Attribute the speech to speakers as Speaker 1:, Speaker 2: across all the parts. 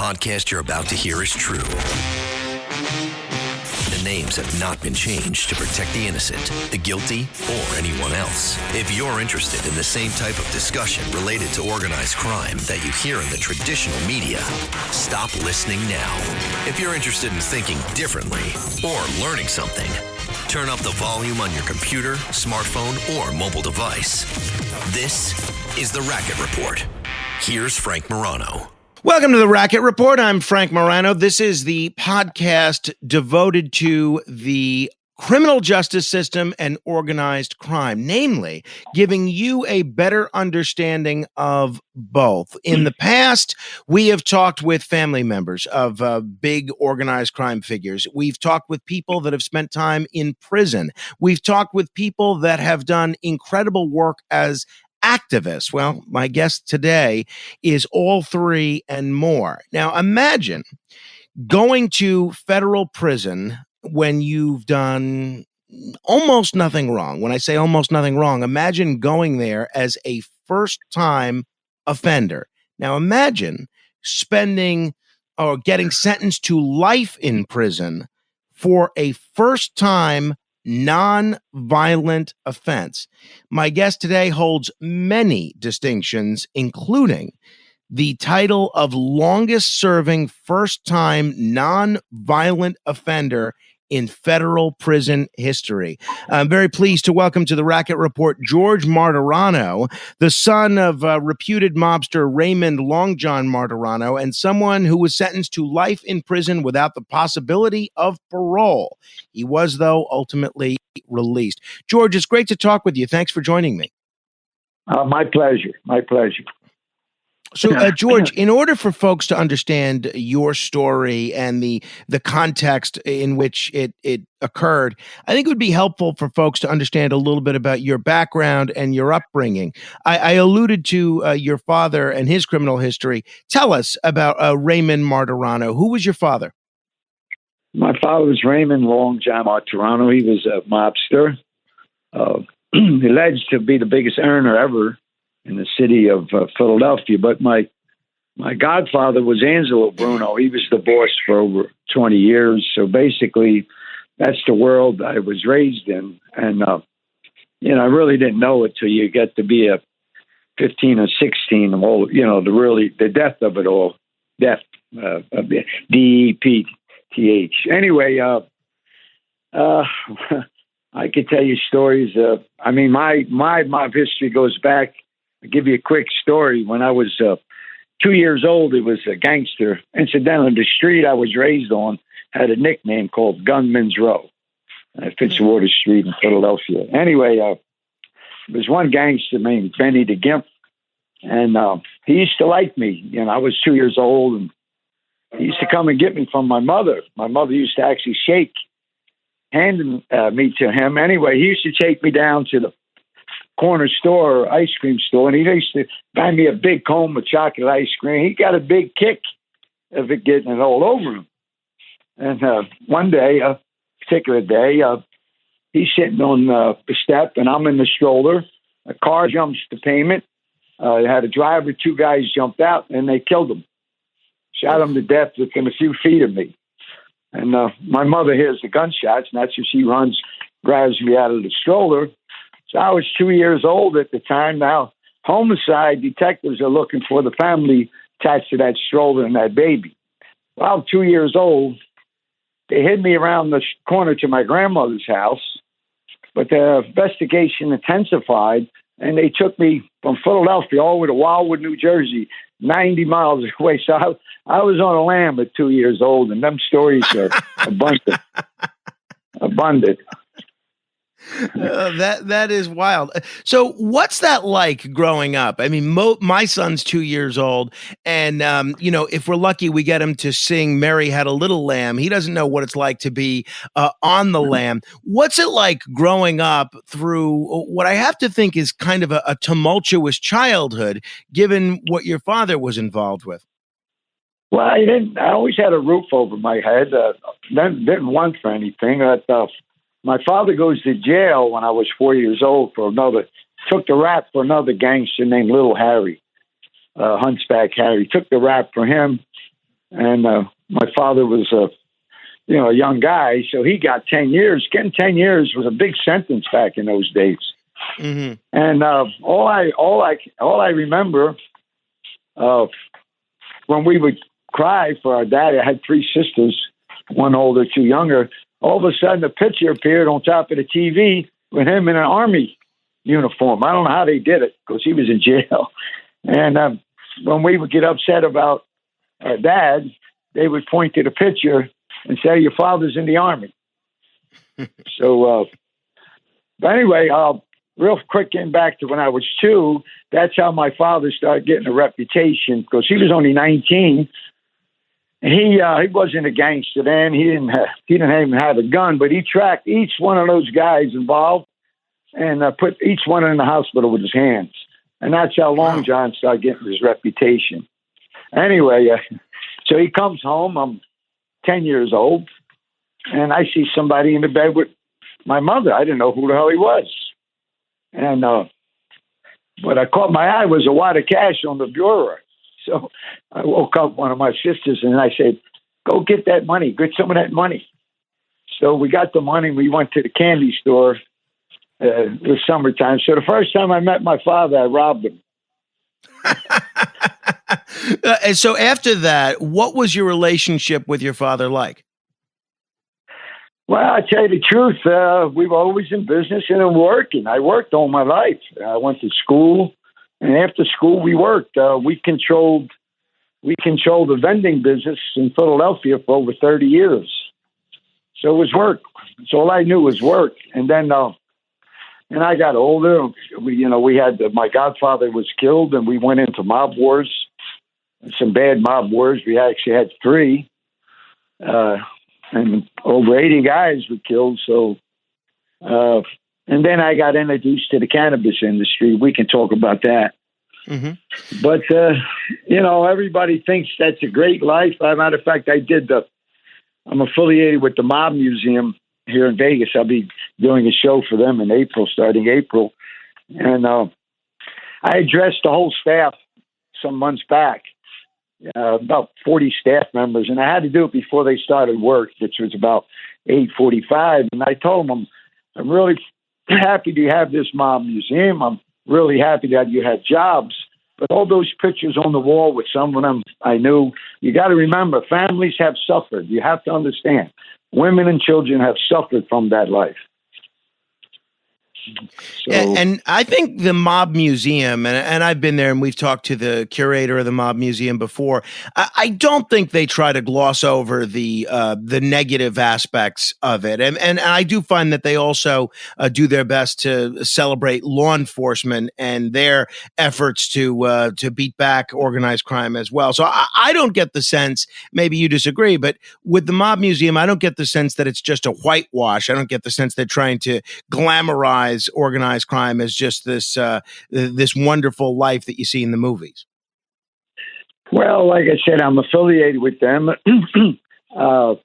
Speaker 1: podcast you're about to hear is true. The names have not been changed to protect the innocent, the guilty, or anyone else. If you're interested in the same type of discussion related to organized crime that you hear in the traditional media, stop listening now. If you're interested in thinking differently or learning something, turn up the volume on your computer, smartphone, or mobile device. This is The Racket Report. Here's Frank Morano.
Speaker 2: Welcome to The Racket Report. I'm Frank Morano. This is the podcast devoted to the criminal justice system and organized crime, namely giving you a better understanding of both. In the past, we have talked with family members of big organized crime figures. We've talked with people that have spent time in prison. We've talked with people that have done incredible work as activists. Well, my guest today is all three and more. Now, imagine going to federal prison when you've done almost nothing wrong. When I say almost nothing wrong, imagine going there as a first-time offender. Now, imagine spending or getting sentenced to life in prison for a first-time non-violent offense. My guest today holds many distinctions, including the title of longest-serving first-time non-violent offender in federal prison history. I'm very pleased to welcome to the Racket Report George Martorano, the son of reputed mobster Raymond Long John Martorano, and someone who was sentenced to life in prison without the possibility of parole. He was, though, ultimately released. George, it's great to talk with you. Thanks for joining me.
Speaker 3: My pleasure. My pleasure.
Speaker 2: So, George, in order for folks to understand your story and the context in which it occurred, I think it would be helpful for folks to understand a little bit about your background and your upbringing. I alluded to your father and his criminal history. Tell us about Raymond Martorano. Who was your father?
Speaker 3: My father was Raymond Long John Martorano. He was a mobster, alleged to be the biggest earner ever in the city of Philadelphia. But my godfather was Angelo Bruno. He was the boss for over 20 years. So basically, that's the world I was raised in. And, I really didn't know it till you get to be a 15 or 16, the depth of it all. Depth, D-E-P-T-H. Anyway, I could tell you stories. My mob history goes back. I'll give you a quick story. When I was 2 years old, it was a gangster. Incidentally, the street I was raised on had a nickname called Gunman's Row. Fitzwater Street in Philadelphia. Anyway, there was one gangster named Benny the Gimp, and he used to like me. I was 2 years old, and he used to come and get me from my mother. My mother used to actually shake handing me to him. Anyway, he used to take me down to the corner store or ice cream store, and he used to buy me a big cone of chocolate ice cream. He got a big kick of it getting it all over him. And one day, a particular day, he's sitting on the step, and I'm in the stroller. A car jumps the pavement. It had a driver, two guys jumped out, and they killed him. Shot him to death within a few feet of me. And my mother hears the gunshots, and that's when she runs, grabs me out of the stroller. So I was 2 years old at the time. Now, homicide detectives are looking for the family attached to that stroller and that baby. Well, I'm 2 years old. They hid me around the corner to my grandmother's house, but the investigation intensified, and they took me from Philadelphia all the way to Wildwood, New Jersey, 90 miles away. So I was on a lam at 2 years old, and them stories are abundant.
Speaker 2: That is wild. So what's that like growing up? I mean, my son's 2 years old, and if we're lucky, we get him to sing "Mary Had a Little Lamb." He doesn't know what it's like to be on the lamb. What's it like growing up through what I have to think is kind of a tumultuous childhood, given what your father was involved with?
Speaker 3: Well, I always had a roof over my head. Didn't want for anything. My father goes to jail when I was 4 years old took the rap for another gangster named Little Harry, Hunchback Harry. Took the rap for him. And my father was a young guy, so he got 10 years. Getting 10 years was a big sentence back in those days.
Speaker 2: Mm-hmm.
Speaker 3: And all I remember when we would cry for our dad, I had three sisters, one older, two younger. All of a sudden, a picture appeared on top of the TV with him in an army uniform. I don't know how they did it because he was in jail. And when we would get upset about our dad, they would point to the picture and say, "Your father's in the army." So, but anyway, real quick, getting back to when I was 2, that's how my father started getting a reputation because he was only 19. And he wasn't a gangster then. He didn't even have a gun, but he tracked each one of those guys involved and put each one in the hospital with his hands. And that's how Long John started getting his reputation. Anyway, so he comes home. I'm 10 years old, and I see somebody in the bed with my mother. I didn't know who the hell he was. And what I caught my eye was a wad of cash on the bureau. So I woke up one of my sisters and I said, "Go get that money. Get some of that money." So we got the money. We went to the candy store. It was summertime. So the first time I met my father, I robbed him.
Speaker 2: And so after that, what was your relationship with your father like?
Speaker 3: Well, I tell you the truth, we were always in business and in working. I worked all my life. I went to school, and after school we worked. We controlled the vending business in Philadelphia for over 30 years. So it was work. So all I knew was work. And then, and I got older. We had my godfather was killed, and we went into mob wars, some bad mob wars. We actually had 3. And over 80 guys were killed. So, and then I got introduced to the cannabis industry. We can talk about that. Mm-hmm. But, everybody thinks that's a great life. As a matter of fact, I'm affiliated with the Mob Museum here in Vegas. I'll be doing a show for them in April, starting April. And I addressed the whole staff some months back. About 40 staff members, and I had to do it before they started work, which was about 8:45. And I told them, I'm really happy to have this mob museum. I'm really happy that you had jobs. But all those pictures on the wall with some of them I knew, you got to remember, families have suffered. You have to understand. Women and children have suffered from that life. So,
Speaker 2: and I think the Mob Museum, and I've been there and we've talked to the curator of the Mob Museum before. I don't think they try to gloss over the negative aspects of it. And I do find that they also do their best to celebrate law enforcement and their efforts to beat back organized crime as well. So I don't get the sense, maybe you disagree, but with the Mob Museum, I don't get the sense that it's just a whitewash. I don't get the sense they're trying to glamorize organized crime as just this wonderful life that you see in the movies.
Speaker 3: Well, like I said, I'm affiliated with them. I'm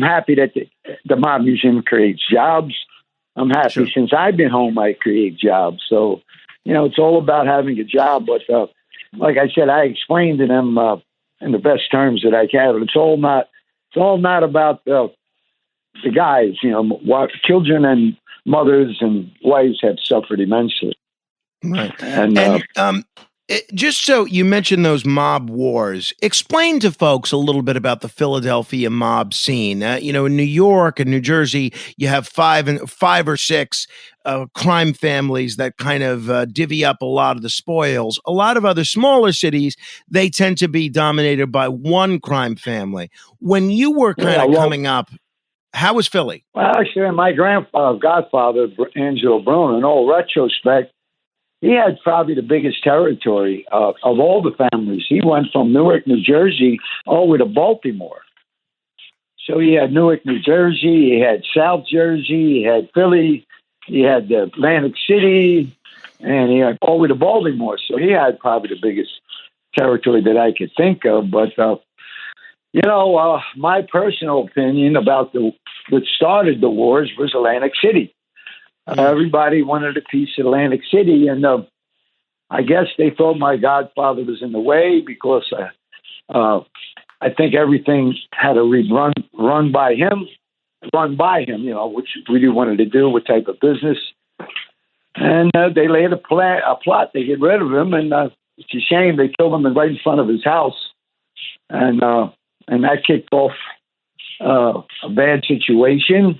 Speaker 3: happy that the Mob Museum creates jobs. I'm happy since I've been home, I create jobs. So, it's all about having a job. But like I said, I explained to them in the best terms that I can. It's all not about the guys. What children and mothers and wives have suffered immensely.
Speaker 2: Right. And just so you mentioned those mob wars, explain to folks a little bit about the Philadelphia mob scene. In New York and New Jersey, you have 5 or 6 crime families that kind of divvy up a lot of the spoils. A lot of other smaller cities, they tend to be dominated by one crime family. When you were coming up, how was Philly?
Speaker 3: Well, actually, my godfather, Angelo Bruno, in all retrospect, he had probably the biggest territory of all the families. He went from Newark, New Jersey, all the way to Baltimore. So he had Newark, New Jersey, he had South Jersey, he had Philly, he had Atlantic City, and he had all the way to Baltimore. So he had probably the biggest territory that I could think of. But my personal opinion about what started the wars was Atlantic City. Everybody wanted a piece of Atlantic City, and I guess they thought my godfather was in the way because I think everything had to run by him, which we really wanted to do, what type of business. And they laid a plot to get rid of him, and it's a shame they killed him right in front of his house, and that kicked off a bad situation.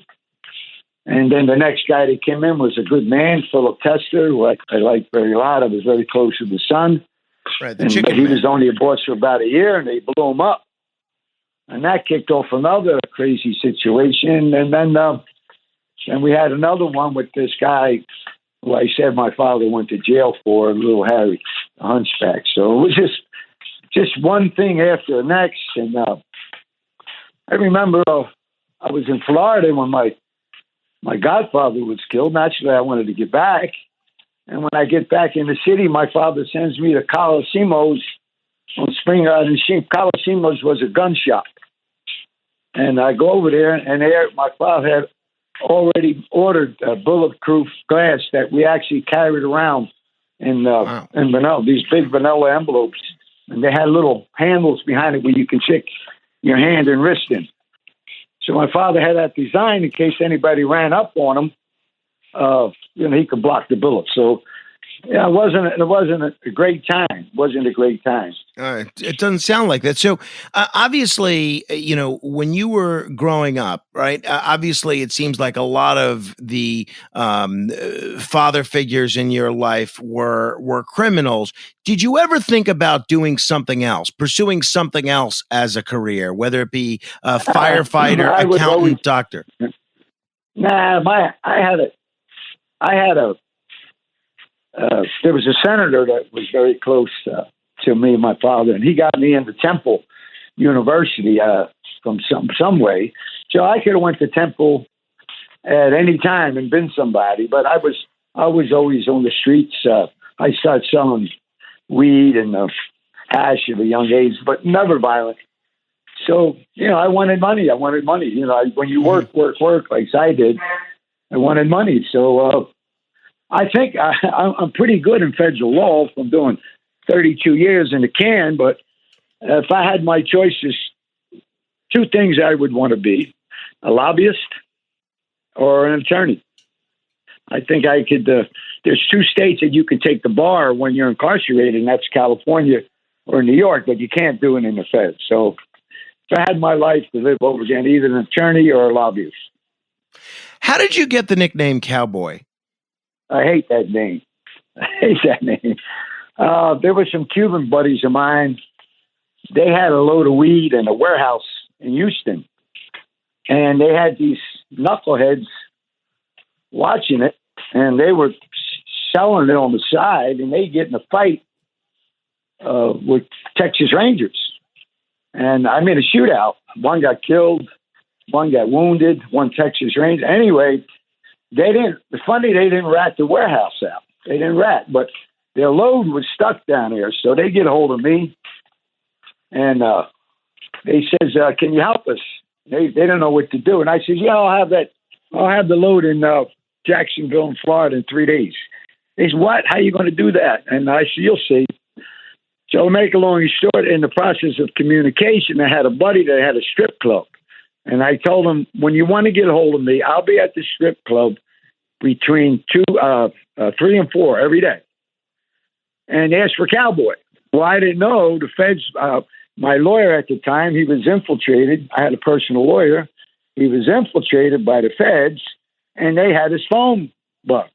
Speaker 3: And then the next guy that came in was a good man, Philip Tester, who I liked very a lot. I was very close to the son.
Speaker 2: Right,
Speaker 3: But he was only a boss for about a year, and they blew him up. And that kicked off another crazy situation. And then we had another one with this guy who I said my father went to jail for, little Harry, the hunchback. So it was just one thing after the next. And I remember I was in Florida when my godfather was killed. Naturally, I wanted to get back. And when I get back in the city, my father sends me to Coliseumos on Spring Island. Coliseumos was a gun shop. And I go over there, and there my father had already ordered bulletproof glass that we actually carried around in vanilla, these big vanilla envelopes. And they had little handles behind it where you can stick your hand and wrist in. So my father had that design in case anybody ran up on him, he could block the bullet. So yeah, it wasn't a great time.
Speaker 2: It doesn't sound like that. So obviously, when you were growing up, right? Obviously, it seems like a lot of the father figures in your life were criminals. Did you ever think about doing something else, pursuing something else as a career, whether it be a firefighter, accountant, doctor?
Speaker 3: Nah, I had a. There was a senator that was very close to me and my father, and he got me into Temple University from some way. So I could have went to Temple at any time and been somebody, but I was always on the streets. I started selling weed and hash at a young age, but never violent. So, I wanted money. When you work like I did, I wanted money. So I think I'm pretty good in federal law from doing 32 years in the can, but if I had my choices, two things I would want to be: a lobbyist or an attorney. I think I could. There's two states that you can take the bar when you're incarcerated, and that's California or New York, but you can't do it in the feds. So if I had my life to live over again, either an attorney or a lobbyist.
Speaker 2: How did you get the nickname Cowboy?
Speaker 3: I hate that name. There were some Cuban buddies of mine. They had a load of weed in a warehouse in Houston, and they had these knuckleheads watching it, and they were selling it on the side, and they get in a fight with Texas Rangers. And I'm in a shootout. One got killed, one got wounded, one Texas Ranger. Anyway, they didn't rat the warehouse out. They didn't rat, but their load was stuck down here. So they get a hold of me, and they says, "Can you help us?" They don't know what to do, and I said, "Yeah, I'll have that. I'll have the load in Jacksonville, in Florida, in 3 days." They said, "What? How are you going to do that?" And I said, "You'll see." So to make a long story short, in the process of communication, I had a buddy that had a strip club. And I told him, when you want to get a hold of me, I'll be at the strip club between 3 and 4 every day. And asked for Cowboy. Well, I didn't know the feds. My lawyer at the time, he was infiltrated. I had a personal lawyer. He was infiltrated by the feds, and they had his phone book.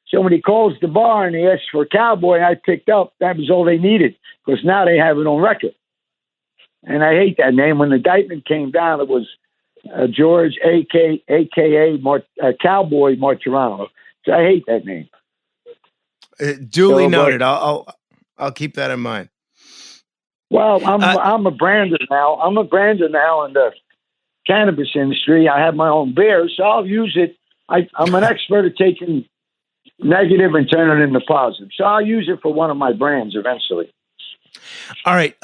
Speaker 3: So when he calls the bar and he asks for Cowboy, I picked up. That was all they needed, because now they have it on record. And I hate that name. When the indictment came down, it was George, a.k.a. Cowboy Martorano. So I hate that name.
Speaker 2: Duly noted. I'll keep that in mind.
Speaker 3: Well, I'm a brander now. I'm a brander now in the cannabis industry. I have my own beer, so I'll use it. I'm an expert at taking negative and turning it into positive. So I'll use it for one of my brands eventually.
Speaker 2: All right.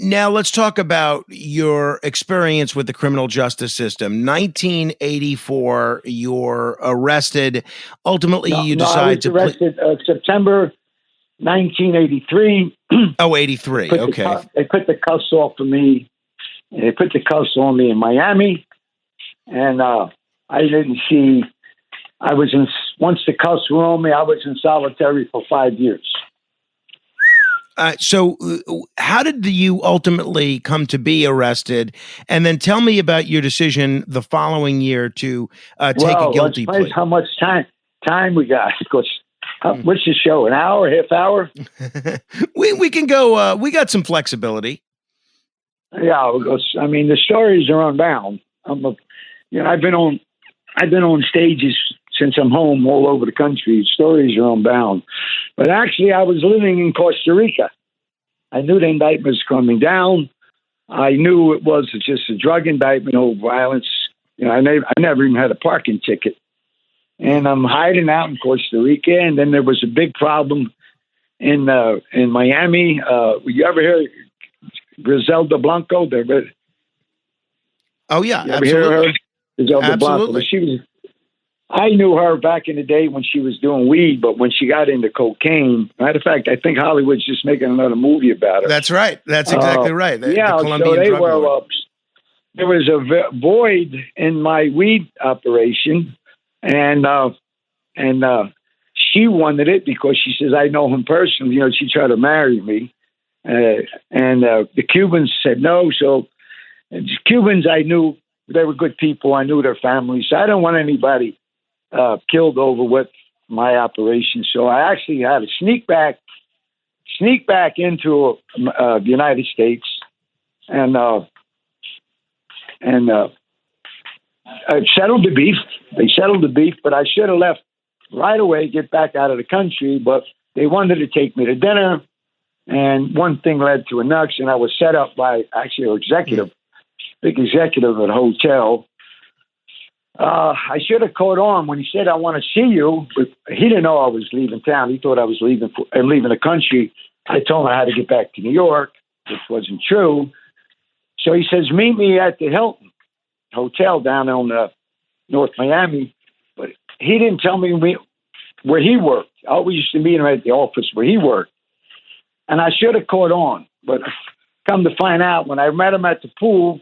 Speaker 2: Now let's talk about your experience with the criminal justice system. 1984, you're arrested. Ultimately, you decide to...
Speaker 3: I was arrested September 1983.
Speaker 2: Oh, 83. Okay.
Speaker 3: They put the cuffs off of me. And they put the cuffs on me in Miami, and I didn't see. I was in once the cuffs were on me. I was in solitary for 5 years.
Speaker 2: So how did you ultimately come to be arrested? And then tell me about your decision the following year to take a guilty
Speaker 3: let's
Speaker 2: plea.
Speaker 3: How much time we got? Because what's the show? An hour, half hour?
Speaker 2: we can go. We got some flexibility.
Speaker 3: Yeah, I mean the stories are unbound. I've been on stages since I'm home all over the country. Stories are unbound. But actually, I was living in Costa Rica. I knew the indictment was coming down. I knew it was just a drug indictment, no violence. I never even had a parking ticket. And I'm hiding out in Costa Rica. And then there was a big problem in Miami. You ever hear Griselda Blanco?
Speaker 2: Oh, yeah,
Speaker 3: you ever
Speaker 2: absolutely.
Speaker 3: hear her? Griselda
Speaker 2: Absolutely.
Speaker 3: Blanco. I knew her back in the day when she was doing weed, but when she got into cocaine, matter of fact, I think Hollywood's just making another movie about her.
Speaker 2: That's right. That's exactly right. The Colombian
Speaker 3: so they
Speaker 2: drug
Speaker 3: were.
Speaker 2: lord.
Speaker 3: There was a void in my weed operation, and she wanted it because she says I know him personally. She tried to marry me, and the Cubans said no. So the Cubans, I knew they were good people. I knew their families. So I don't want anybody killed over with my operation. So I actually had to sneak back into the United States, and I settled the beef. They settled the beef, but I should have left right away, get back out of the country. But they wanted to take me to dinner, and one thing led to another, and I was set up by actually an big executive at a hotel. I should have caught on when he said, I want to see you, but he didn't know I was leaving town. He thought I was leaving the country. I told him I had to get back to New York, which wasn't true. So he says, meet me at the Hilton Hotel down on North Miami. But he didn't tell me where he worked. I always used to meet him at the office where he worked. And I should have caught on. But come to find out, when I met him at the pool,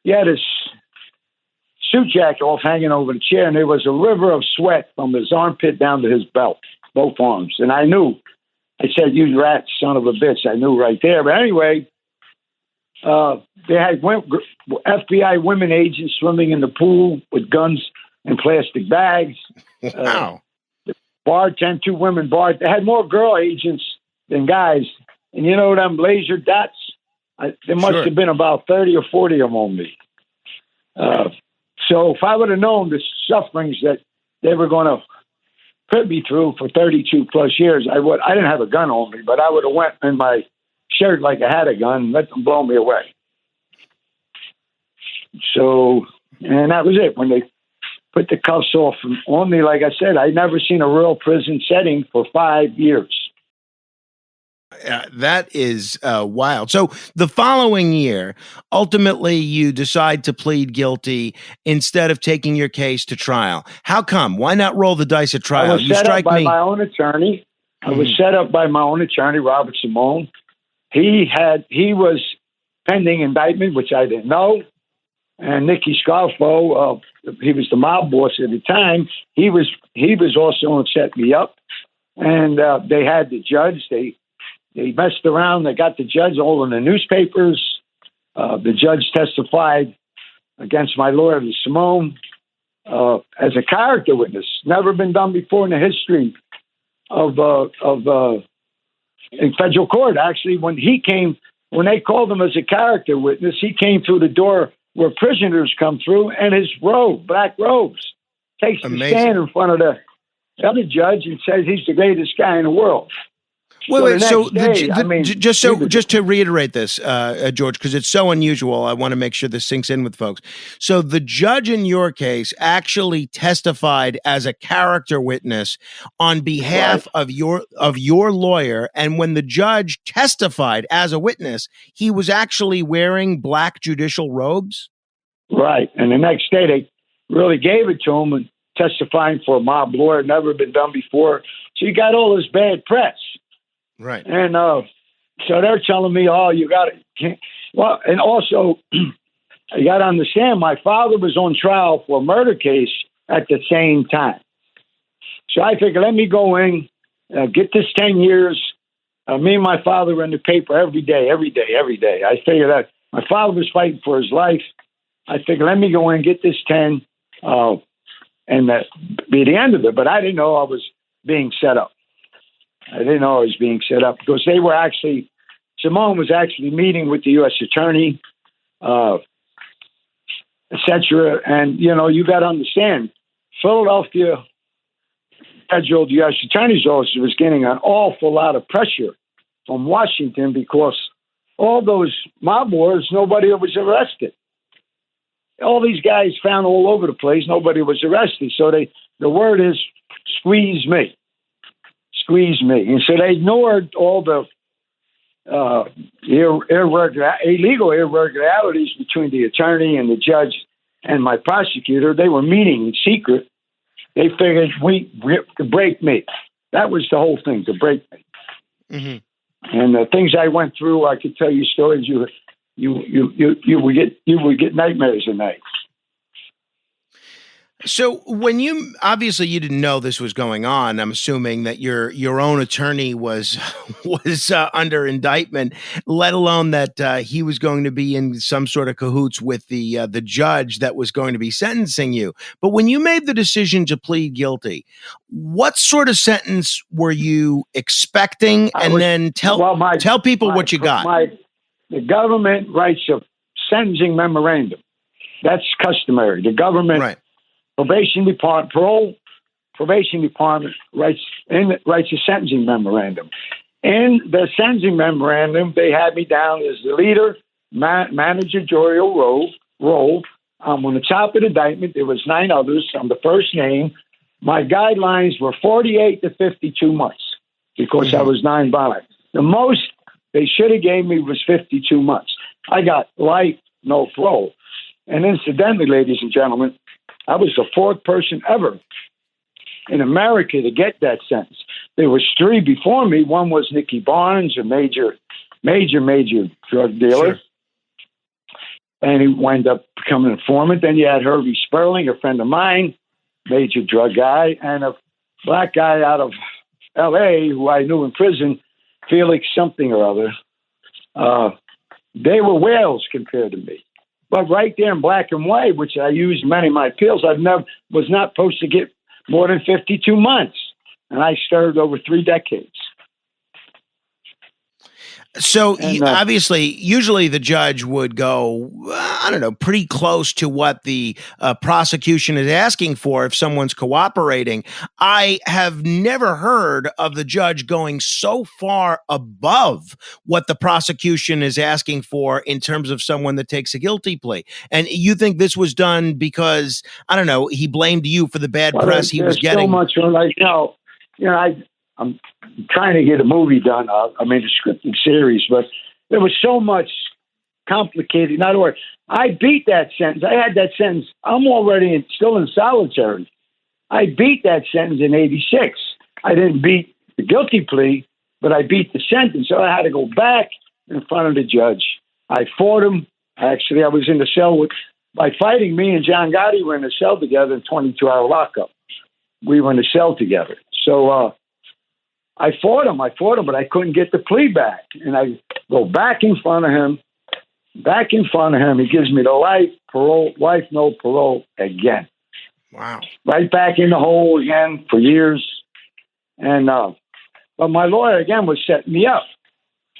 Speaker 3: he had his suit jacket off hanging over the chair, and there was a river of sweat from his armpit down to his belt, both arms. And I knew. I said, you rat son of a bitch. I knew right there. But anyway, they had FBI women agents swimming in the pool with guns and plastic bags.
Speaker 2: Wow.
Speaker 3: Two women barred. They had more girl agents than guys. And you know them laser dots? There must have been about 30 or 40 of them on me. So if I would have known the sufferings that they were going to put me through for 32 plus years, I didn't have a gun on me, but I would have went in my shirt like I had a gun and let them blow me away. So, and that was it. When they put the cuffs off on me, like I said, I'd never seen a real prison setting for 5 years.
Speaker 2: That is wild. So the following year, ultimately, you decide to plead guilty instead of taking your case to trial. How come? Why not roll the dice at trial?
Speaker 3: I was set up by my own attorney. I was set up by my own attorney, Robert Simone. He was pending indictment, which I didn't know. And Nicky Scarfo, he was the mob boss at the time. He was also set me up. And they had the judge. They messed around. They got the judge all in the newspapers. The judge testified against my lawyer, Simone, as a character witness. Never been done before in the history of in federal court. Actually, when they called him as a character witness, he came through the door where prisoners come through, and his black robes, takes the stand in front of the other judge and says he's the greatest guy in the world.
Speaker 2: Wait. Just to reiterate this, George, because it's so unusual, I want to make sure this sinks in with folks. So the judge in your case actually testified as a character witness on behalf of your lawyer, and when the judge testified as a witness, he was actually wearing black judicial robes.
Speaker 3: Right, and the next day they really gave it to him and testifying for a mob lawyer, never been done before. So you got all this bad press.
Speaker 2: Right.
Speaker 3: And so they're telling me, oh, you got it. Well, and also, you got to understand, my father was on trial for a murder case at the same time. So I figured, let me go in, get this 10 years. Me and my father were in the paper every day. I figured that my father was fighting for his life. I figured, let me go in, get this 10, and that be the end of it. But I didn't know I was being set up. Because they were actually, Simone was actually meeting with the U.S. attorney, etc. And, you got to understand, Philadelphia Federal U.S. Attorney's Office was getting an awful lot of pressure from Washington because all those mob wars, nobody was arrested. All these guys found all over the place, nobody was arrested. So the word is squeeze me. And so they ignored all the illegal irregularities between the attorney and the judge and my prosecutor. They were meeting in secret. They figured to break me. That was the whole thing, to break me. Mm-hmm. And the things I went through, I could tell you stories. You would get nightmares at night.
Speaker 2: So when you didn't know this was going on, I'm assuming that your own attorney was under indictment, let alone that he was going to be in some sort of cahoots with the judge that was going to be sentencing you. But when you made the decision to plead guilty, what sort of sentence were you expecting? And tell people what you got.
Speaker 3: The government writes a sentencing memorandum. That's customary. The government. Right. Probation department writes a sentencing memorandum. In the sentencing memorandum, they had me down as the leader, managerial role. I'm on the top of the indictment. There was 9 others. I'm the first name. My guidelines were 48 to 52 months because I was nonviolent. The most they should have gave me was 52 months. I got life, no parole. And incidentally, ladies and gentlemen, I was the 4th person ever in America to get that sentence. There was 3 before me. One was Nicky Barnes, a major drug dealer. Sure. And he wound up becoming an informant. Then you had Herbie Sperling, a friend of mine, major drug guy, and a black guy out of L.A. who I knew in prison, Felix something or other. They were whales compared to me. But right there in black and white, which I used in many of my appeals, was not supposed to get more than 52 months. And I served over 3 decades.
Speaker 2: So obviously, usually the judge would go, pretty close to what the prosecution is asking for if someone's cooperating. I have never heard of the judge going so far above what the prosecution is asking for in terms of someone that takes a guilty plea. And you think this was done because, he blamed you for the bad press he was getting?
Speaker 3: So much I'm trying to get a movie done. A scripted series, but there was so much complicated. In other words, I beat that sentence. I had that sentence. I'm already still in solitary. I beat that sentence in '86. I didn't beat the guilty plea, but I beat the sentence. So I had to go back in front of the judge. I fought him. Actually, I was in the cell by fighting. Me and John Gotti were in the cell together in 22-hour lockup. We were in the cell together. So, I fought him, but I couldn't get the plea back. And I go back in front of him. He gives me the life, no parole again.
Speaker 2: Wow.
Speaker 3: Right back in the hole again for years. And, but my lawyer again was setting me up.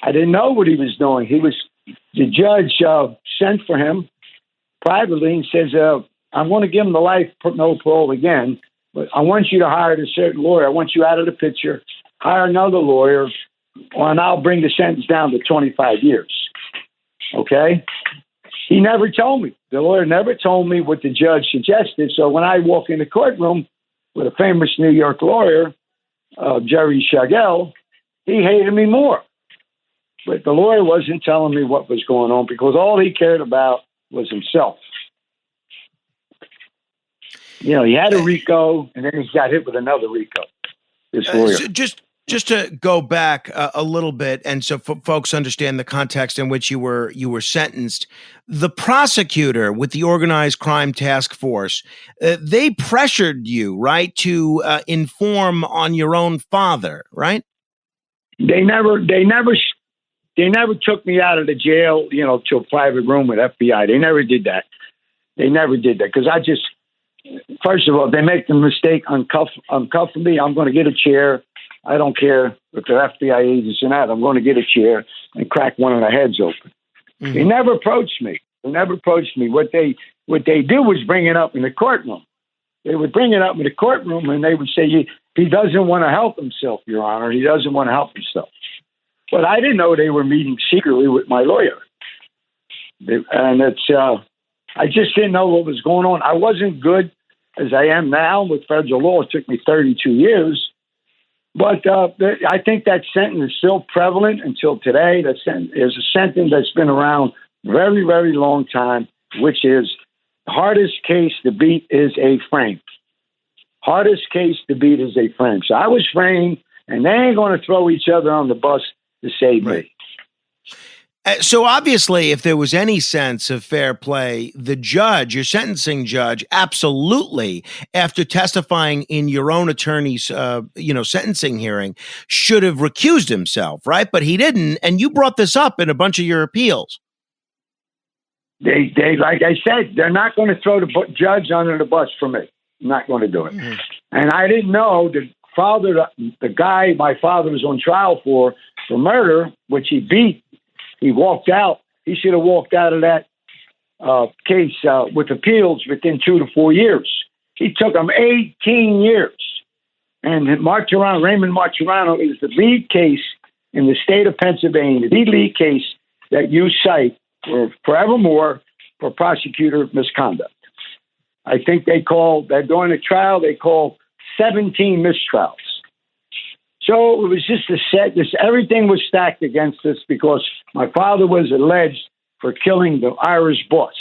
Speaker 3: I didn't know what he was doing. The judge sent for him privately and says, I'm going to give him the life, no parole again, but I want you to hire a certain lawyer. I want you out of the picture. Hire another lawyer, and I'll bring the sentence down to 25 years. Okay? He never told me. The lawyer never told me what the judge suggested. So when I walk in the courtroom with a famous New York lawyer, Jerry Chagall, he hated me more. But the lawyer wasn't telling me what was going on because all he cared about was himself. He had a RICO, and then he got hit with another RICO. This lawyer.
Speaker 2: Just to go back a little bit, and so folks understand the context in which you were sentenced, the prosecutor with the Organized Crime Task Force, they pressured you, right, to inform on your own father, right?
Speaker 3: They never took me out of the jail, to a private room with FBI. They never did that. Because first of all, they make the mistake uncuffing me. I'm going to get a chair. I don't care if they're FBI agents or not. I'm going to get a chair and crack one of their heads open. Mm-hmm. They never approached me. What they do was bring it up in the courtroom. They would bring it up in the courtroom, and they would say, he doesn't want to help himself, Your Honor. He doesn't want to help himself. But I didn't know they were meeting secretly with my lawyer. I just didn't know what was going on. I wasn't good as I am now with federal law. It took me 32 years. But I think that sentence is still prevalent until today. That sentence is a sentence that's been around very, very long time, which is the hardest case to beat is a frame. Hardest case to beat is a frame. So I was framed, and they ain't going to throw each other on the bus to save me.
Speaker 2: So obviously, if there was any sense of fair play, the judge, your sentencing judge, absolutely, after testifying in your own attorney's, sentencing hearing, should have recused himself, right? But he didn't, and you brought this up in a bunch of your appeals.
Speaker 3: They like I said, they're not going to throw the judge under the bus for me. I'm not going to do it. Mm-hmm. And I didn't know the guy my father was on trial for murder, which he beat. He walked out. He should have walked out of that case with appeals within 2 to 4 years. He took him 18 years. And Raymond Martorano is the lead case in the state of Pennsylvania, the lead case that you cite for forevermore for prosecutor misconduct. I think that during the trial, they called 17 mistrials. So it was just everything was stacked against us because my father was alleged for killing the Irish boss.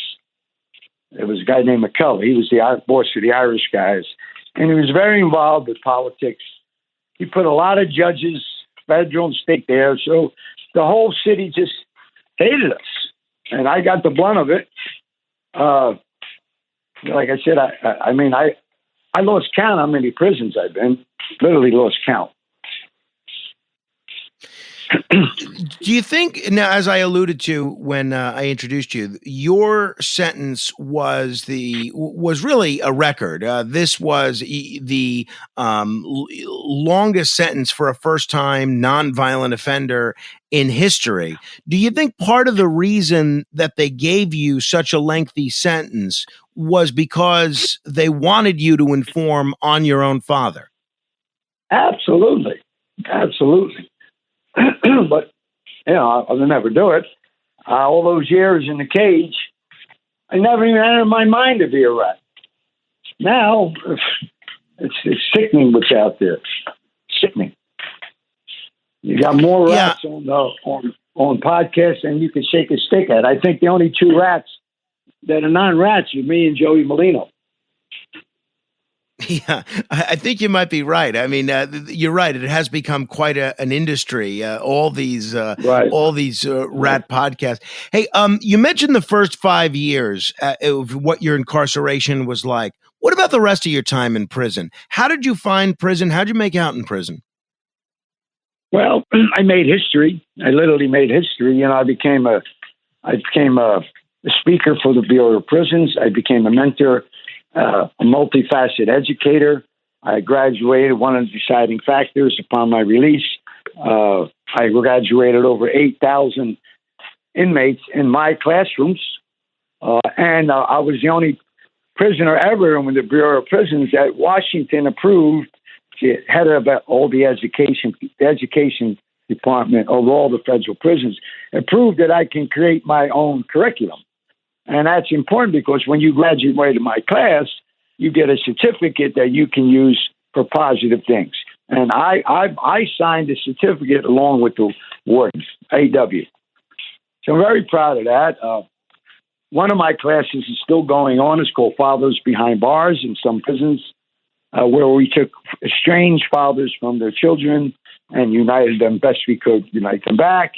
Speaker 3: It was a guy named McCullough. He was the boss of the Irish guys. And he was very involved with politics. He put a lot of judges, federal and state there. So the whole city just hated us. And I got the blunt of it. Like I said, I lost count how many prisons I've been. Literally lost count.
Speaker 2: Do you think, now, as I alluded to when I introduced you, your sentence was really a record. This was the longest sentence for a first-time nonviolent offender in history. Do you think part of the reason that they gave you such a lengthy sentence was because they wanted you to inform on your own father?
Speaker 3: Absolutely. But, I'll never do it. All those years in the cage, I never even entered my mind to be a rat. Now, it's sickening what's out there. Sickening. You got more rats on podcasts than you can shake a stick at. I think the only two rats that are non-rats are me and Joey Molino.
Speaker 2: Yeah, I think you might be right. I mean, you're right. It has become quite an industry. All these rat podcasts. Hey, you mentioned the first 5 years of what your incarceration was like. What about the rest of your time in prison? How did you find prison? How did you make out in prison?
Speaker 3: Well, I made history. I literally made history. I became a speaker for the Bureau of Prisons. I became a mentor. A multifaceted educator. I graduated. One of the deciding factors upon my release, I graduated over 8,000 inmates in my classrooms. And I was the only prisoner ever in the Bureau of Prisons that Washington approved, the head of all the education department of all the federal prisons, approved that I can create my own curriculum. And that's important because when you graduate in my class, you get a certificate that you can use for positive things. And I signed the certificate along with the warden, AW. So I'm very proud of that. One of my classes is still going on. It's called Fathers Behind Bars in some prisons, where we took estranged fathers from their children and united them best we could, unite them back.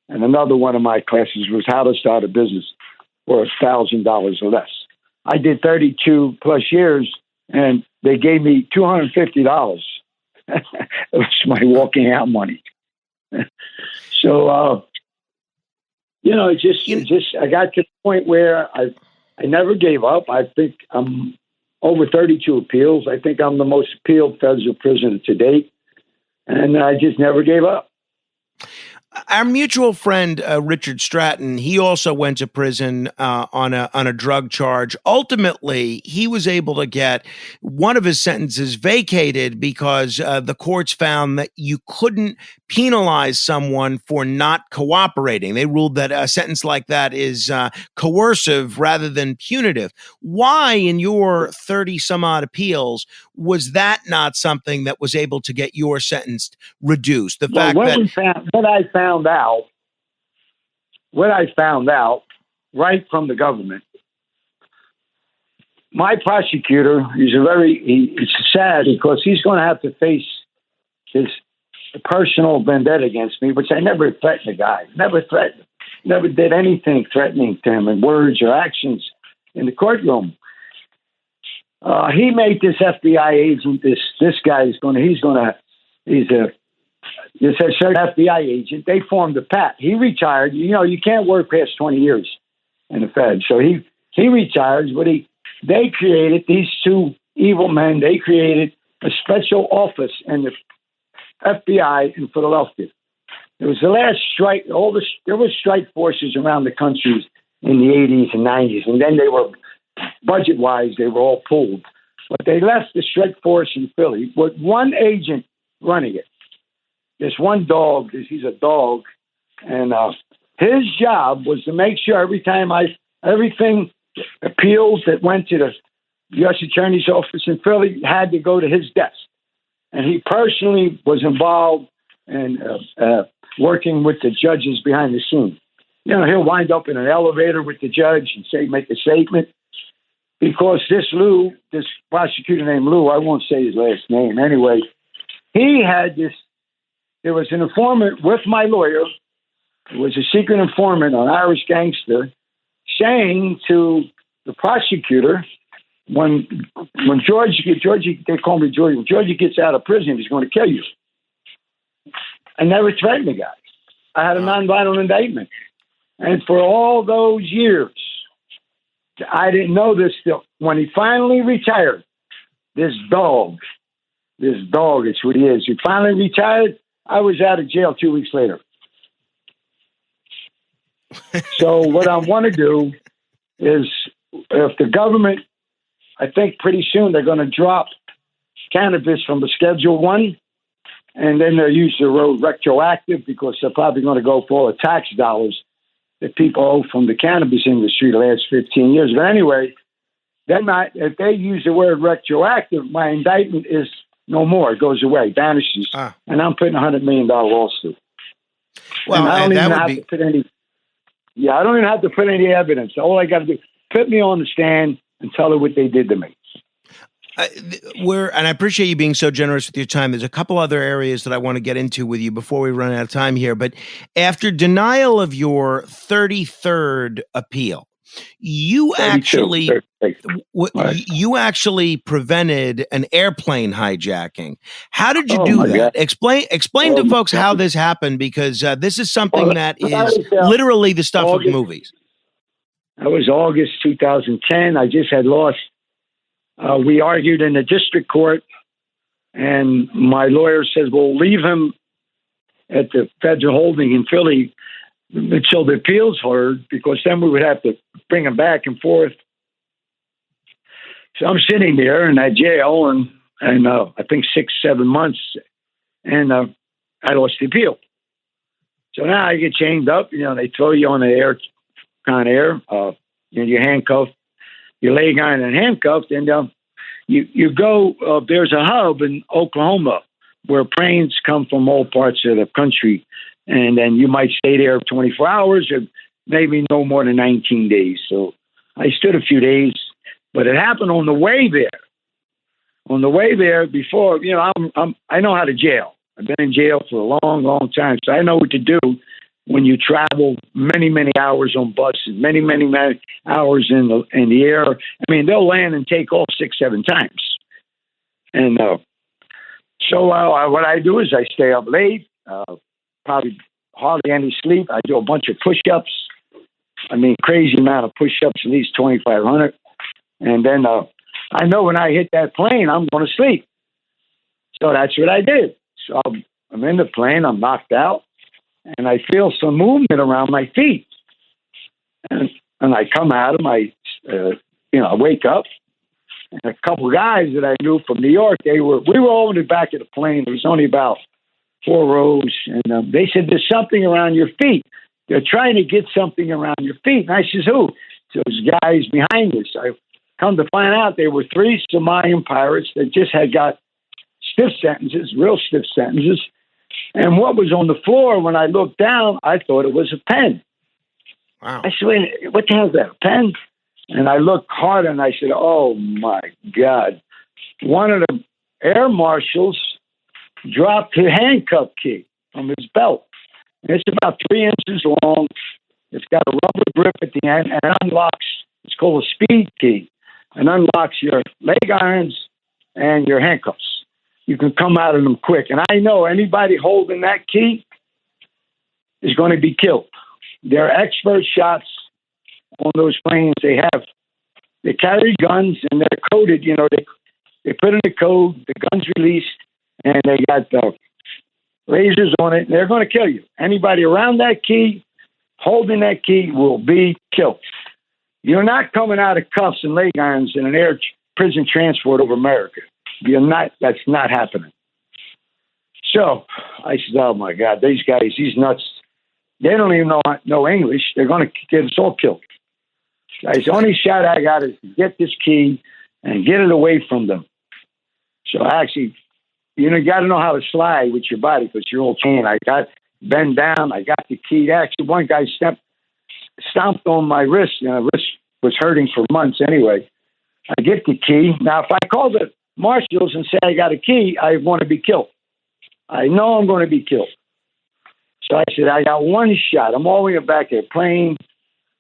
Speaker 3: And another one of my classes was how to start a business for $1,000 or less. I did 32 plus years, and they gave me $250. It was my walking out money. So, I got to the point where I never gave up. I think I'm over 32 appeals. I think I'm the most appealed federal prisoner to date. And I just never gave up.
Speaker 2: Our mutual friend Richard Stratton, he also went to prison on a drug charge. Ultimately, he was able to get one of his sentences vacated because the courts found that you couldn't penalize someone for not cooperating. They ruled that a sentence like that is coercive rather than punitive. Why, in your 30-some-odd appeals, was that not something that was able to get your sentence reduced?
Speaker 3: What I found out right from the government. My prosecutor it's sad because he's going to have to face his personal vendetta against me, which I never threatened the guy. Never did anything threatening to him in words or actions in the courtroom. He made this FBI agent. This guy he's a certain FBI agent. They formed a pact. He retired. You can't work past 20 years in the Fed. So he retires, but they created, these two evil men, they created a special office in the FBI in Philadelphia. It was the last strike. There were strike forces around the country in the 80s and 90s, and then they were, budget-wise, they were all pulled. But they left the strike force in Philly with one agent running it. This one dog, he's a dog, and his job was to make sure everything appeals that went to the U.S. Attorney's office in Philly had to go to his desk. And he personally was involved in working with the judges behind the scenes. He'll wind up in an elevator with the judge and make a statement. Because this prosecutor named Lou, I won't say his last name anyway, he had this. There was an informant with my lawyer. It was a secret informant, an Irish gangster, saying to the prosecutor, when Georgie, they call me Georgie, when Georgie gets out of prison, he's going to kill you. I never threatened the guy. I had a nonviolent indictment. And for all those years, I didn't know this still. When he finally retired, this dog, it's what he is. He finally retired. I was out of jail 2 weeks later. So what I want to do is, if the government, I think pretty soon they're going to drop cannabis from the Schedule 1, and then they'll use the word retroactive because they're probably going to go for all the tax dollars that people owe from the cannabis industry the last 15 years. But anyway, if they use the word retroactive, my indictment is no more. It goes away, vanishes. And I'm putting $100 million lawsuit. Well, I don't even have to put any. Yeah, I don't even have to put any evidence. All I got to do, put me on the stand and tell her what they did to me.
Speaker 2: And I appreciate you being so generous with your time. There's a couple other areas that I want to get into with you before we run out of time here. But after denial of your 33rd appeal, you actually prevented an airplane hijacking. How did you do that? God. Explain to folks how this happened, because this is something that is literally the stuff of movies.
Speaker 3: That was August 2010. I just had lost. We argued in the district court, and my lawyer says, "Well, leave him at the federal holding in Philly until the appeals heard, because then we would have to bring him back and forth." So I'm sitting there in that jail, and I think 6-7 months, and I lost the appeal. So now I get chained up. They throw you on the air, you're handcuffed. Your leg iron and handcuffed, and you go. There's a hub in Oklahoma where planes come from all parts of the country, and then you might stay there 24 hours or maybe no more than 19 days. So I stood a few days, but it happened on the way there. On the way there, before I know how to jail. I've been in jail for a long, long time. So I know what to do when you travel many, many hours on buses, many, many, many hours in the air. I mean, they'll land and take off 6, 7 times. And so what I do is I stay up late, probably hardly any sleep. I do a bunch of push-ups. I mean, crazy amount of push-ups, at least 2,500. And then I know when I hit that plane, I'm going to sleep. So that's what I did. So I'm in the plane, I'm knocked out, and I feel some movement around my feet. And I come out of I wake up, and a couple of guys that I knew from New York, we were all in the back of the plane. There was only about 4 rows, and they said, there's something around your feet. They're trying to get something around your feet. And I says, who? So those guys behind us. I come to find out they were 3 Somalian pirates that just had got stiff sentences, real stiff sentences. And what was on the floor, when I looked down, I thought it was a pen.
Speaker 2: Wow.
Speaker 3: I said, wait, what the hell is that, a pen? And I looked hard and I said, oh, my God. One of the air marshals dropped his handcuff key from his belt. And it's about 3 inches long. It's got a rubber grip at the end, and it unlocks, it's called a speed key, and unlocks your leg irons and your handcuffs. You can come out of them quick. And I know anybody holding that key is going to be killed. They're expert shots on those planes. They carry guns, and they're coded. You know, they put in the code, the gun's released, and they got lasers on it. And they're going to kill you. Anybody around that key, holding that key, will be killed. You're not coming out of cuffs and leg irons in an air prison transport over America. You're not. That's not happening. So I said, oh, my God, these guys, these nuts, they don't even know English. They're going to get us all killed. The only shot I got is to get this key and get it away from them. So actually, you got to know how to slide with your body because you're all chained. I got bent down. I got the key. Actually, one guy stomped on my wrist, and the wrist was hurting for months anyway. I get the key. Now, if I call the marshals and say I got a key, I want to be killed. I know I'm going to be killed. So I said, I got one shot. I'm all the way back at the plane.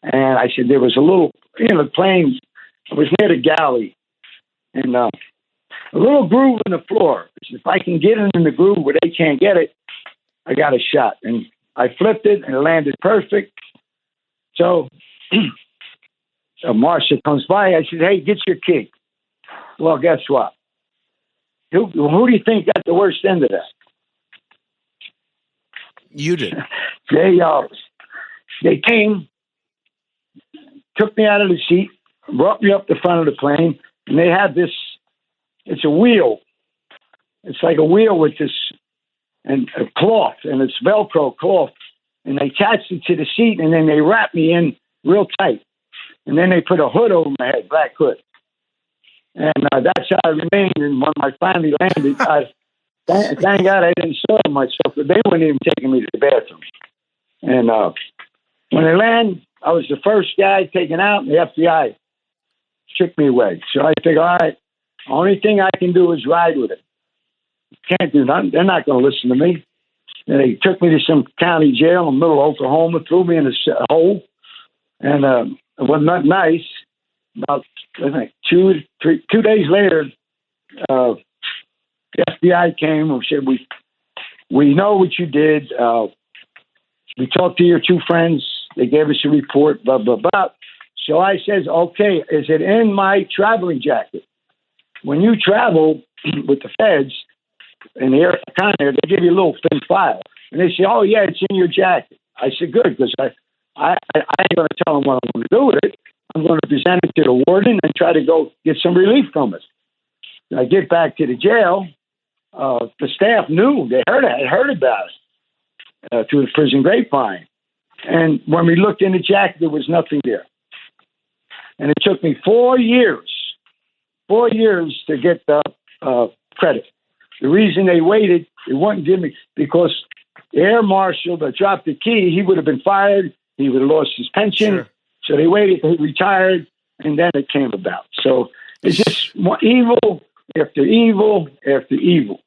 Speaker 3: And I said, there was a little, the plane, I was near the galley. And a little groove in the floor. I said, if I can get it in the groove where they can't get it, I got a shot. And I flipped it and it landed perfect. So a marshal comes by. I said, hey, get your key. Well, guess what? Who do you think got the worst end of that?
Speaker 2: You did.
Speaker 3: They came, took me out of the seat, brought me up the front of the plane, and they had this, it's a wheel. It's like a wheel with this and a cloth, and it's Velcro cloth. And they attached it to the seat, and then they wrapped me in real tight. And then they put a hood over my head, black hood. And that's how I remained. And when I finally landed, thank God I didn't soil myself, but they weren't even taking me to the bathroom. And when I landed, I was the first guy taken out, and the FBI took me away. So I figured, all right, only thing I can do is ride with it. Can't do nothing. They're not going to listen to me. And they took me to some county jail in the middle of Oklahoma, threw me in a hole, and it was not nice. About I think 2 days later, the FBI came and said, "We know what you did. We talked to your 2 friends. They gave us a report. Blah blah blah." So I says, "Okay, is it in my traveling jacket? When you travel with the feds in the air container, they give you a little thin file, and they say, "Oh yeah, it's in your jacket." I said, "Good," because I ain't going to tell them what I'm going to do with it. I'm going to present it to the warden and try to go get some relief from it. When I get back to the jail, the staff knew. They heard about it through the prison grapevine. And when we looked in the jacket, there was nothing there. And it took me 4 years to get the credit. The reason they waited, they wouldn't give me, because the air marshal that dropped the key, he would have been fired. He would have lost his pension. Sure. So they waited till he retired, and then it came about. So it's just more evil after evil after evil.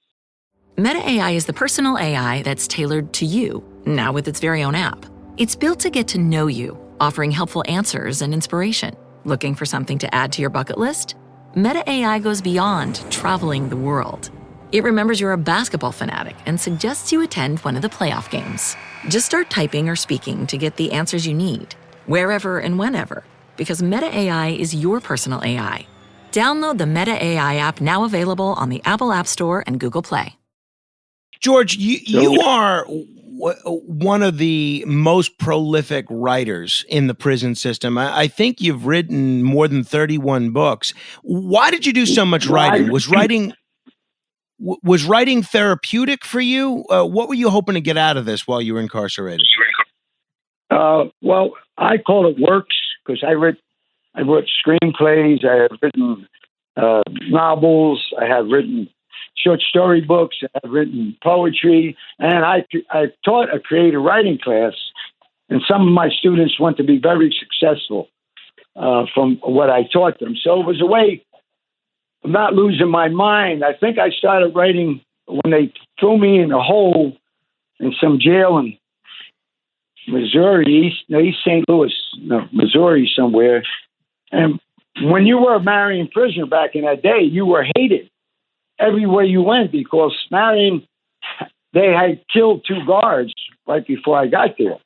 Speaker 4: Meta AI is the personal AI that's tailored to you, now with its very own app. It's built to get to know you, offering helpful answers and inspiration. Looking for something to add to your bucket list? Meta AI goes beyond traveling the world. It remembers you're a basketball fanatic and suggests you attend one of the playoff games. Just start typing or speaking to get the answers you need, wherever and whenever, because Meta AI is your personal AI. Download the Meta AI app, now available on the Apple App Store and Google Play.
Speaker 2: George, you are one of the most prolific writers in the prison system. I think you've written more than 31 books. Why did you do so much writing? Was writing therapeutic for you? What were you hoping to get out of this while you were incarcerated?
Speaker 3: Well, I call it works because I wrote screenplays. I have written novels. I have written short story books. I've written poetry, and I taught a creative writing class, and some of my students went to be very successful from what I taught them. So it was a way of not losing my mind. I think I started writing when they threw me in a hole in some jail in Missouri, East St. Louis, Missouri somewhere. And when you were a Marion prisoner back in that day, you were hated everywhere you went because Marion, they had killed 2 guards right before I got there.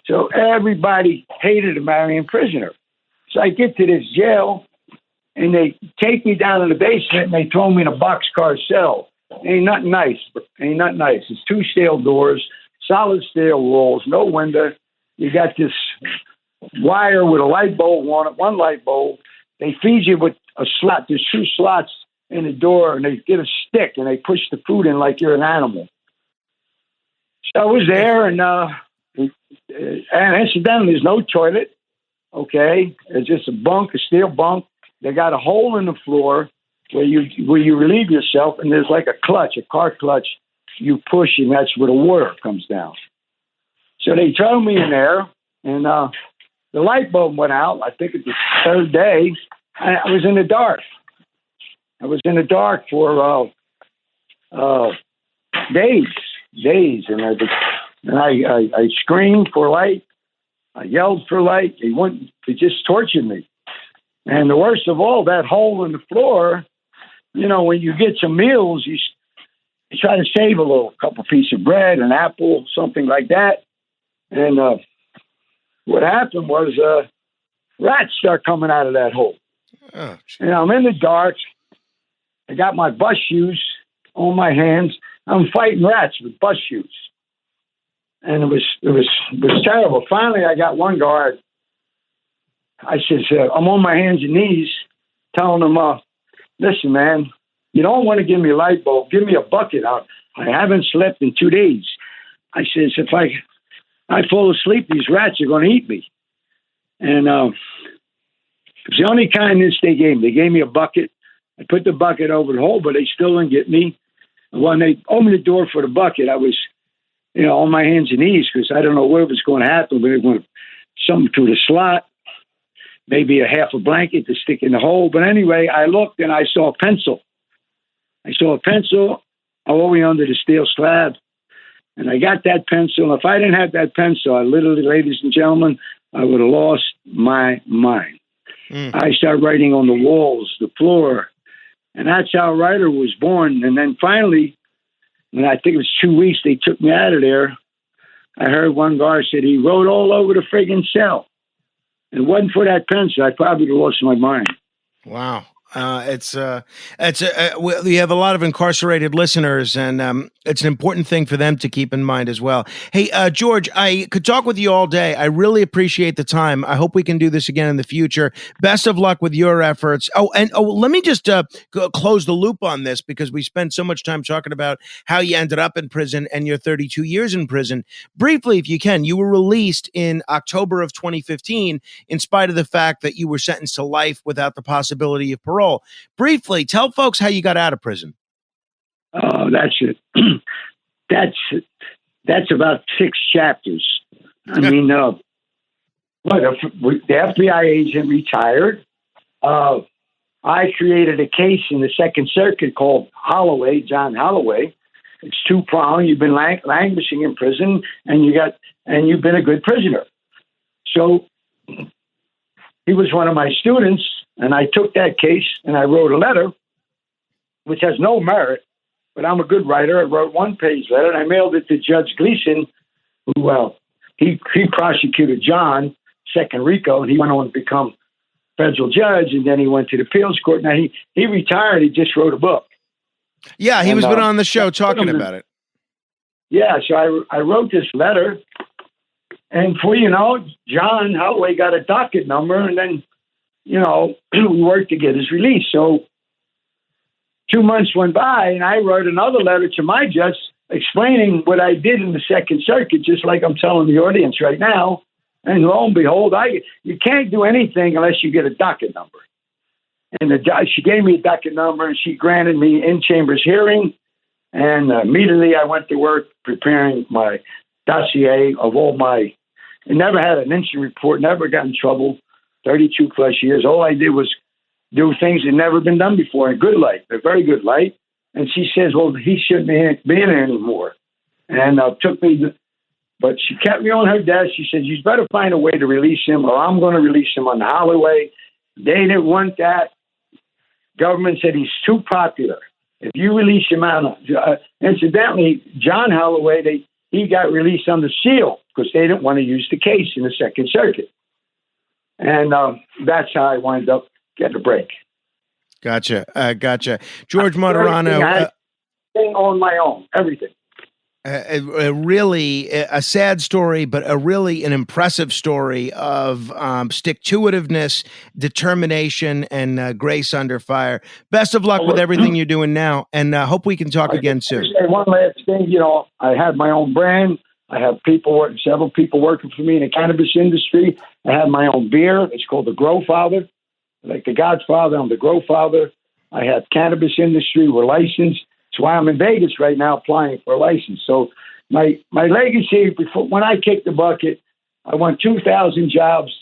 Speaker 3: So everybody hated a Marion prisoner. So I get to this jail, and they take me down in the basement, and they throw me in a boxcar cell. Ain't nothing nice. It's 2 steel doors, solid steel walls, no window. You got this wire with a light bulb on it, 1 light bulb. They feed you with a slot. There's 2 slots in the door, and they get a stick, and they push the food in like you're an animal. So I was there, and incidentally, there's no toilet. Okay, it's just a steel bunk. They got a hole in the floor where you relieve yourself, and there's like a clutch, a car clutch. You push, and that's where the water comes down. So they throw me in there, and the light bulb went out. I think it's the 3rd day. I was in the dark. I was in the dark for days, and I screamed for light. I yelled for light. They just tortured me. And the worst of all, that hole in the floor, when you get some meals, you try to save a little, couple pieces of bread, an apple, something like that. And what happened was rats start coming out of that hole. Oh, and I'm in the dark. I got my bus shoes on my hands. I'm fighting rats with bus shoes. And it was terrible. Finally, I got one guard. I said, I'm on my hands and knees telling him, listen, man, you don't want to give me a light bulb. Give me a bucket. I haven't slept in 2 days. I said, if I fall asleep, these rats are going to eat me. And it was the only kindness they gave me. They gave me a bucket. I put the bucket over the hole, but they still didn't get me. And when they opened the door for the bucket, I was, on my hands and knees because I don't know what was going to happen. But they went something through the slot, maybe a half a blanket to stick in the hole. But anyway, I looked and I saw a pencil. All the way under the steel slab. And I got that pencil. If I didn't have that pencil, I literally, ladies and gentlemen, I would have lost my mind. I started writing on the walls, the floor. And that's how a writer was born. And then finally, when I think it was 2 weeks, they took me out of there. I heard one guard said he wrote all over the friggin' cell. If it wasn't for that pencil, I probably would have lost my mind.
Speaker 2: Wow. We have a lot of incarcerated listeners, and it's an important thing for them to keep in mind as well. Hey, George, I could talk with you all day. I really appreciate the time. I hope we can do this again in the future. Best of luck with your efforts. Let me just close the loop on this because we spent so much time talking about how you ended up in prison and your 32 years in prison. Briefly, if you can, you were released in October of 2015 in spite of the fact that you were sentenced to life without the possibility of parole. Briefly, tell folks how you got out of prison.
Speaker 3: Oh, that's it. That's about 6 chapters. I mean, the FBI agent retired. I created a case in the Second Circuit called John Holloway, It's two-pronged. You've been languishing in prison, and you've been a good prisoner. So he was one of my students, and I took that case and I wrote a letter, which has no merit, but I'm a good writer. I wrote one-page letter, and I mailed it to Judge Gleason, who he prosecuted John, second RICO, and he went on to become federal judge, and then he went to the appeals court. Now he retired. He just wrote a book.
Speaker 2: Yeah, he was been on the show talking about it.
Speaker 3: Yeah, so I wrote this letter, and John Holloway got a docket number, and then, we worked to get his release. So 2 months went by, and I wrote another letter to my judge explaining what I did in the Second Circuit, just like I'm telling the audience right now. And lo and behold, you can't do anything unless you get a docket number. And she gave me a docket number, and she granted me in-chambers hearing. And immediately I went to work preparing my dossier of all my. I never had an incident report, never got in trouble, 32 plus years. All I did was do things that never been done before in good light, a very good light. And she says, well, he shouldn't be in there anymore. And but she kept me on her desk. She said, you better find a way to release him, or I'm going to release him on the Holloway. They didn't want that. Government said he's too popular. If you release him out, incidentally, John Holloway, he got released under seal because they didn't want to use the case in the Second Circuit. And that's how I wound up getting a break.
Speaker 2: Gotcha. George Martorano.
Speaker 3: Everything on my own, everything.
Speaker 2: Really a sad story, but an impressive story of stick-to-itiveness, determination, and grace under fire. Best of luck with everything you're doing now, and hope we can talk again soon.
Speaker 3: One last thing, I have my own brand. I have several people working for me in the cannabis industry. I have my own beer. It's called the Grow Father. Like the Godfather, I'm the Grow Father. I have cannabis industry. We're licensed. That's why I'm in Vegas right now applying for a license. So my legacy, when I kicked the bucket, I want 2,000 jobs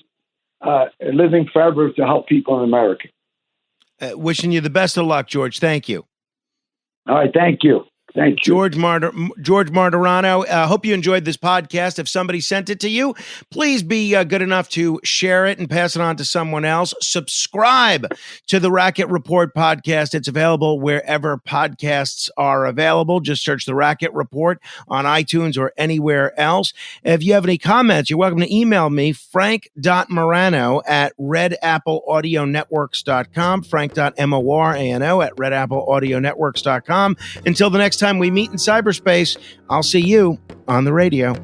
Speaker 3: living forever to help people in America.
Speaker 2: Wishing you the best of luck, George. Thank you.
Speaker 3: All right. Thank you. Thank you.
Speaker 2: George Martorano. Hope you enjoyed this podcast. If somebody sent it to you, please be good enough to share it and pass it on to someone else. Subscribe to the Racket Report podcast. It's available wherever podcasts are available. Just search the Racket Report on iTunes or anywhere else. If you have any comments, you're welcome to email me, frank.morano@redappleaudionetworks.com, frank.morano@redappleaudionetworks.com. Until the next time we meet in cyberspace, I'll see you on the radio.